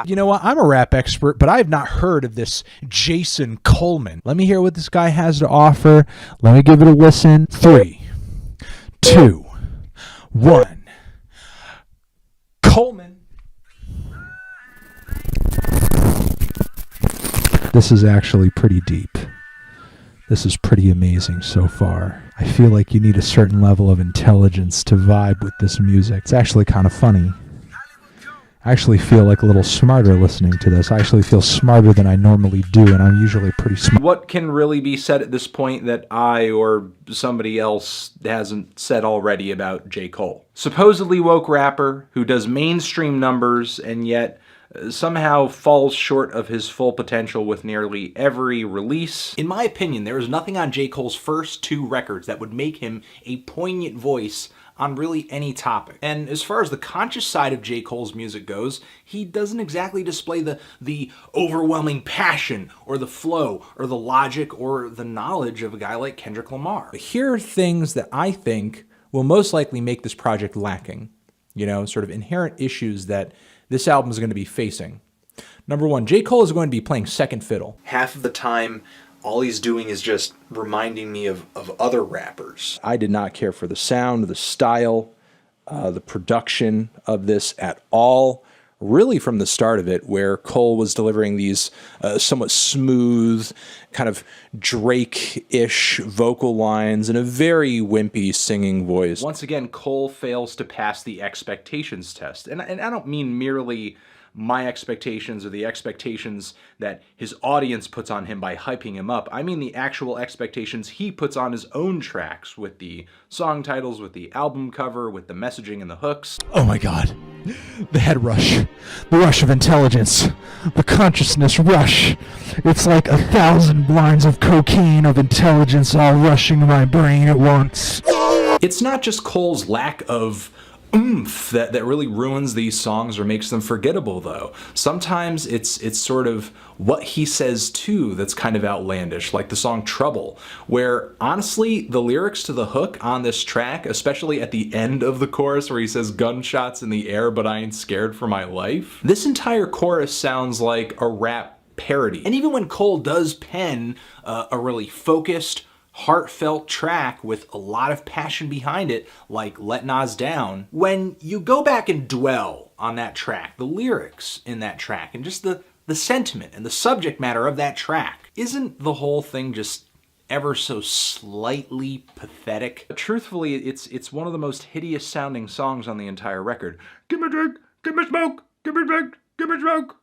You know what? I'm a rap expert, but I've not heard of this Jason Coleman. Let me hear what this guy has to offer. Let me give it a listen. 3, 2, 1. Coleman. This is actually pretty deep. This is pretty amazing so far. I feel like you need a certain level of intelligence to vibe with this music. It's actually kind of funny. I actually feel like a little smarter listening to this. I actually feel smarter than I normally do, and I'm usually pretty smart. What can really be said at this point that I or somebody else hasn't said already about J. Cole? Supposedly woke rapper who does mainstream numbers and yet somehow falls short of his full potential with nearly every release. In my opinion, there is nothing on J. Cole's first 2 records that would make him a poignant voice on really any topic. And as far as the conscious side of J. Cole's music goes, he doesn't exactly display the overwhelming passion or the flow or the logic or the knowledge of a guy like Kendrick Lamar. Here are things that I think will most likely make this project lacking. You know, sort of inherent issues that this album is going to be facing. Number 1, J. Cole is going to be playing second fiddle. Half of the time, all he's doing is just reminding me of other rappers. I did not care for the sound, the style, the production of this at all. Really from the start of it, where Cole was delivering these somewhat smooth, kind of Drake-ish vocal lines in a very wimpy singing voice. Once again, Cole fails to pass the expectations test. And I don't mean merely my expectations or the expectations that his audience puts on him by hyping him up. I mean the actual expectations he puts on his own tracks, with the song titles, with the album cover, with the messaging and the hooks. Oh my god. The head rush. The rush of intelligence. The consciousness rush. It's like 1,000 lines of cocaine of intelligence all rushing my brain at once. It's not just Cole's lack of oomph that really ruins these songs or makes them forgettable, though. Sometimes it's sort of what he says too that's kind of outlandish, like the song Trouble, where honestly the lyrics to the hook on this track, especially at the end of the chorus where he says gunshots in the air but I ain't scared for my life, this entire chorus sounds like a rap parody. And even when Cole does pen a really focused, heartfelt track with a lot of passion behind it, like Let Nas Down, when you go back and dwell on that track, the lyrics in that track, and just the sentiment and the subject matter of that track, isn't the whole thing just ever so slightly pathetic? But truthfully, it's one of the most hideous sounding songs on the entire record. Give me a drink, give me smoke, give me a drink, give me smoke.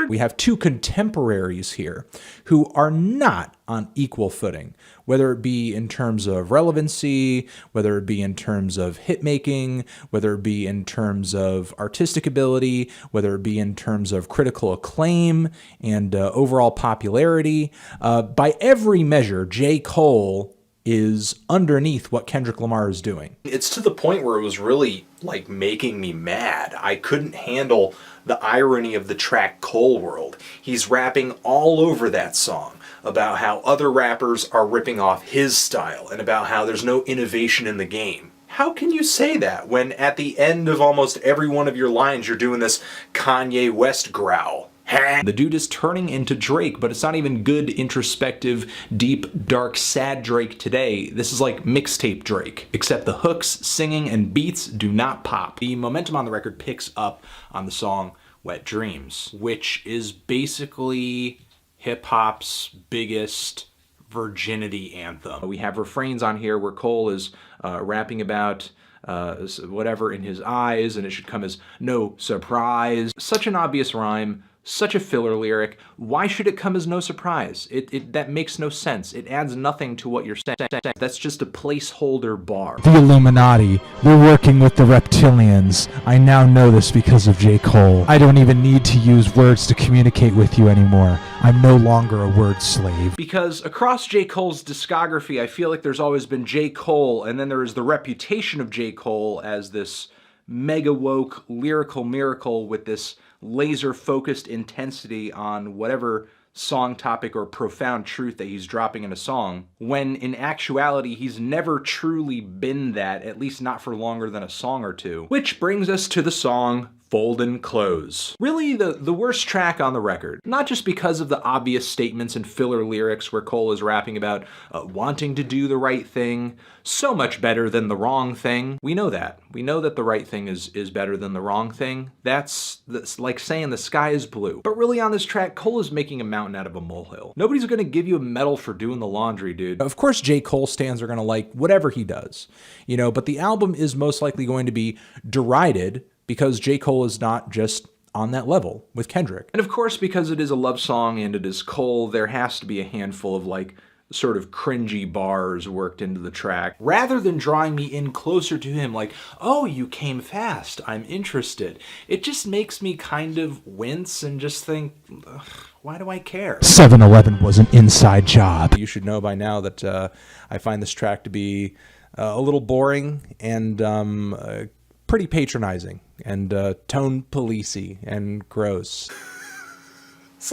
We have 2 contemporaries here who are not on equal footing, whether it be in terms of relevancy, whether it be in terms of hit making, whether it be in terms of artistic ability, whether it be in terms of critical acclaim and overall popularity. By every measure, J. Cole is underneath what Kendrick Lamar is doing. It's to the point where it was really like making me mad. I couldn't handle the irony of the track Cole World. He's rapping all over that song about how other rappers are ripping off his style and about how there's no innovation in the game. How can you say that when at the end of almost every one of your lines you're doing this Kanye West growl? The dude is turning into Drake, but it's not even good, introspective, deep, dark, sad Drake today. This is like mixtape Drake, except the hooks, singing, and beats do not pop. The momentum on the record picks up on the song Wet Dreams, which is basically hip-hop's biggest virginity anthem. We have refrains on here where Cole is rapping about whatever in his eyes, and it should come as no surprise. Such an obvious rhyme. Such a filler lyric. Why should it come as no surprise? That makes no sense. It adds nothing to what you're saying. That's just a placeholder bar. The Illuminati. They're working with the reptilians. I now know this because of J. Cole. I don't even need to use words to communicate with you anymore. I'm no longer a word slave. Because across J. Cole's discography, I feel like there's always been J. Cole, and then there is the reputation of J. Cole as this mega woke lyrical miracle with this laser-focused intensity on whatever song topic or profound truth that he's dropping in a song, when in actuality he's never truly been that, at least not for longer than a song or two. Which brings us to the song Foldin' Clothes. Really the worst track on the record. Not just because of the obvious statements and filler lyrics where Cole is rapping about wanting to do the right thing, so much better than the wrong thing. We know that. We know that the right thing is better than the wrong thing. That's like saying the sky is blue. But really on this track, Cole is making a mountain out of a molehill. Nobody's gonna give you a medal for doing the laundry, dude. Of course J. Cole stans are gonna like whatever he does, you know, but the album is most likely going to be derided because J. Cole is not just on that level with Kendrick. And of course, because it is a love song and it is Cole, there has to be a handful of like sort of cringy bars worked into the track, rather than drawing me in closer to him like, oh, you came fast, I'm interested. It just makes me kind of wince and just think, why do I care? 7-Eleven was an inside job. You should know by now that I find this track to be a little boring and pretty patronizing and tone policey and gross. It's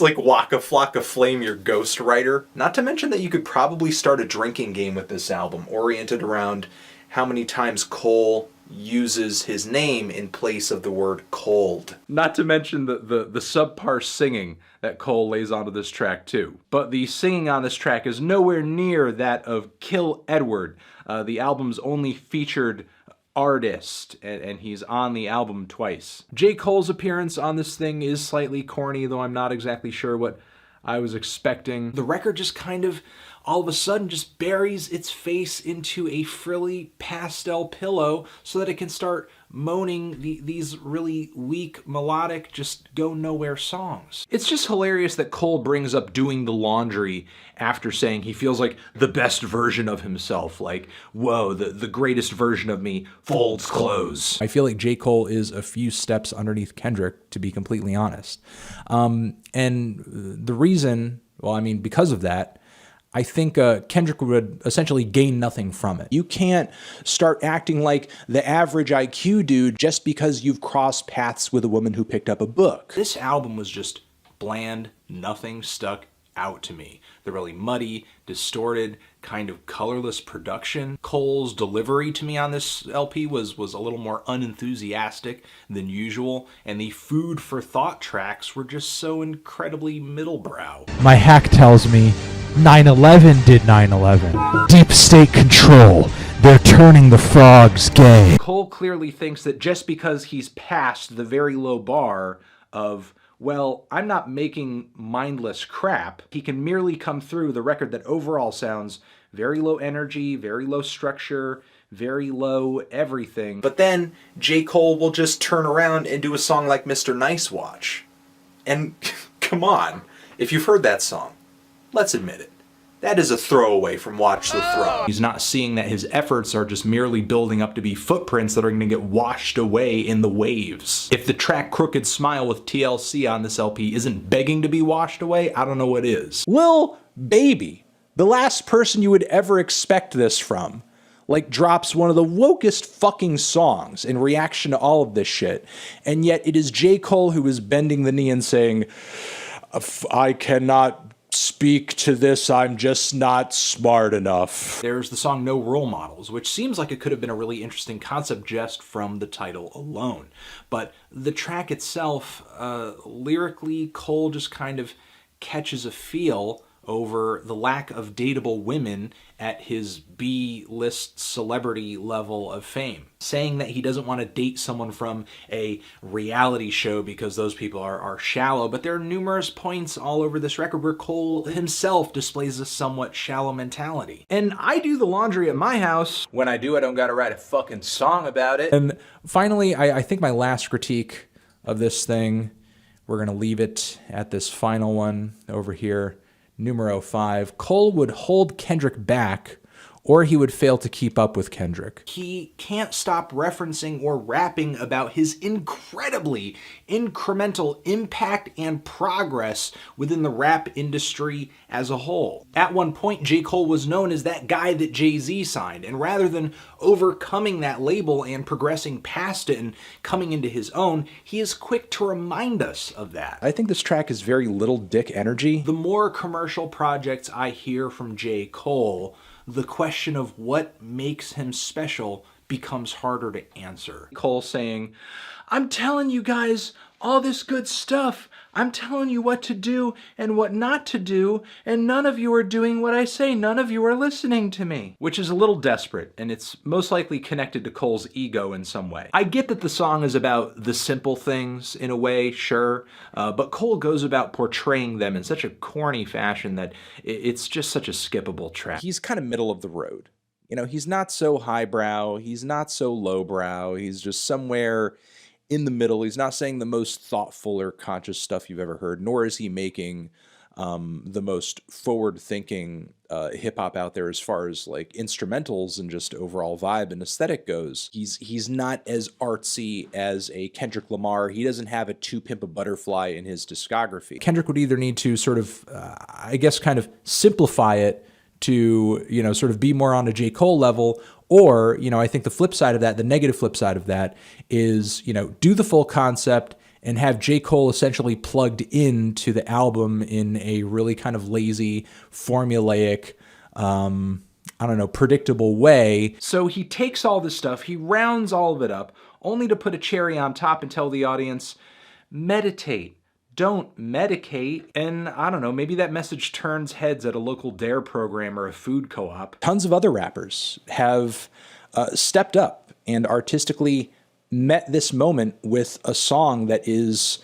like Waka Flocka Flame your ghostwriter. Not to mention that you could probably start a drinking game with this album, oriented around how many times Cole uses his name in place of the word cold. Not to mention the subpar singing that Cole lays onto this track too. But the singing on this track is nowhere near that of Kill Edward, the album's only featured artist, and he's on the album twice. J. Cole's appearance on this thing is slightly corny, though I'm not exactly sure what I was expecting. The record just kind of, all of a sudden, just buries its face into a frilly pastel pillow so that it can start moaning these really weak, melodic, just go nowhere songs. It's just hilarious that Cole brings up doing the laundry after saying he feels like the best version of himself. Like, whoa, the greatest version of me folds clothes. I feel like J. Cole is a few steps underneath Kendrick, to be completely honest. And the reason, well, I mean, because of that, I think Kendrick would essentially gain nothing from it. You can't start acting like the average IQ dude just because you've crossed paths with a woman who picked up a book. This album was just bland, nothing stuck out to me. The really muddy, distorted, kind of colorless production. Cole's delivery to me on this LP was a little more unenthusiastic than usual, and the food for thought tracks were just so incredibly middlebrow. My hack tells me 9/11 did 9/11. Deep state control. They're turning the frogs gay. Cole clearly thinks that just because he's past the very low bar of, well, I'm not making mindless crap, he can merely come through the record that overall sounds very low energy, very low structure, very low everything. But then J. Cole will just turn around and do a song like Mr. Nice Watch. And come on, if you've heard that song, let's admit it. That is a throwaway from Watch the Throne. He's not seeing that his efforts are just merely building up to be footprints that are going to get washed away in the waves. If the track Crooked Smile with TLC on this LP isn't begging to be washed away, I don't know what is. Lil Baby, the last person you would ever expect this from, like drops one of the wokest fucking songs in reaction to all of this shit, and yet it is J. Cole who is bending the knee and saying, I cannot speak to this, I'm just not smart enough. There's the song No Role Models, which seems like it could have been a really interesting concept just from the title alone. But the track itself, lyrically, Cole just kind of catches a feel over the lack of dateable women at his B-list celebrity level of fame. Saying that he doesn't want to date someone from a reality show because those people are shallow, but there are numerous points all over this record where Cole himself displays a somewhat shallow mentality. And I do the laundry at my house. When I do, I don't gotta write a fucking song about it. And finally, I think my last critique of this thing, we're gonna leave it at this final one over here. Numero 5, Cole would hold Kendrick back, or he would fail to keep up with Kendrick. He can't stop referencing or rapping about his incredibly incremental impact and progress within the rap industry as a whole. At one point, J. Cole was known as that guy that Jay-Z signed, and rather than overcoming that label and progressing past it and coming into his own, he is quick to remind us of that. I think this track is very little dick energy. The more commercial projects I hear from J. Cole, the question of what makes him special becomes harder to answer. Cole saying, I'm telling you guys all this good stuff. I'm telling you what to do and what not to do, and none of you are doing what I say. None of you are listening to me. Which is a little desperate, and it's most likely connected to Cole's ego in some way. I get that the song is about the simple things in a way, sure, but Cole goes about portraying them in such a corny fashion that it's just such a skippable track. He's kind of middle of the road. You know, he's not so highbrow, he's not so lowbrow, he's just somewhere in the middle. He's not saying the most thoughtful or conscious stuff you've ever heard, nor is he making the most forward-thinking hip-hop out there as far as like instrumentals and just overall vibe and aesthetic goes. He's not as artsy as a Kendrick Lamar. He doesn't have a To Pimp a Butterfly in his discography. Kendrick would either need to sort of, I guess, kind of simplify it to, you know, sort of be more on a J. Cole level, or, you know, I think the flip side of that, the negative flip side of that is, you know, do the full concept and have J. Cole essentially plugged into the album in a really kind of lazy, formulaic, I don't know, predictable way. So he takes all this stuff, he rounds all of it up, only to put a cherry on top and tell the audience, meditate. Don't medicate. And I don't know, maybe that message turns heads at a local DARE program or a food co-op. Tons of other rappers have stepped up and artistically met this moment with a song that is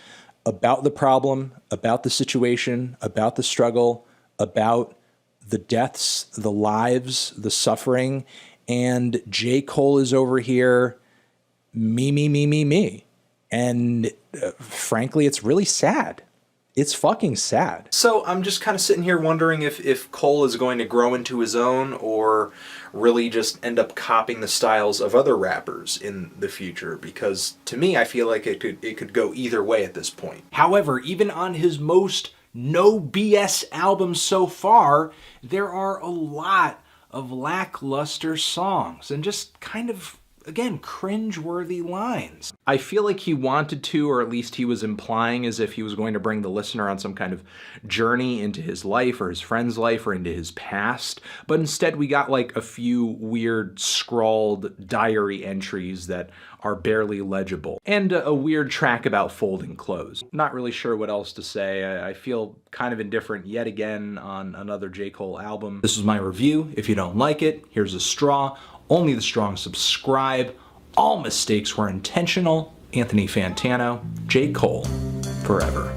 about the problem, about the situation, about the struggle, about the deaths, the lives, the suffering. And J. Cole is over here, me. And frankly, it's really sad. It's fucking sad. So I'm just kind of sitting here wondering if Cole is going to grow into his own or really just end up copying the styles of other rappers in the future, because to me, I feel like it could go either way at this point. However, even on his most no BS albums so far, there are a lot of lackluster songs and just kind of, again, cringe-worthy lines. I feel like he wanted to, or at least he was implying as if he was going to bring the listener on some kind of journey into his life or his friend's life or into his past, but instead we got like a few weird scrawled diary entries that are barely legible, and a weird track about folding clothes. Not really sure what else to say. I feel kind of indifferent yet again on another J. Cole album. This is my review. If you don't like it, here's a straw. Only the strong subscribe. All mistakes were intentional. Anthony Fantano, J. Cole, forever.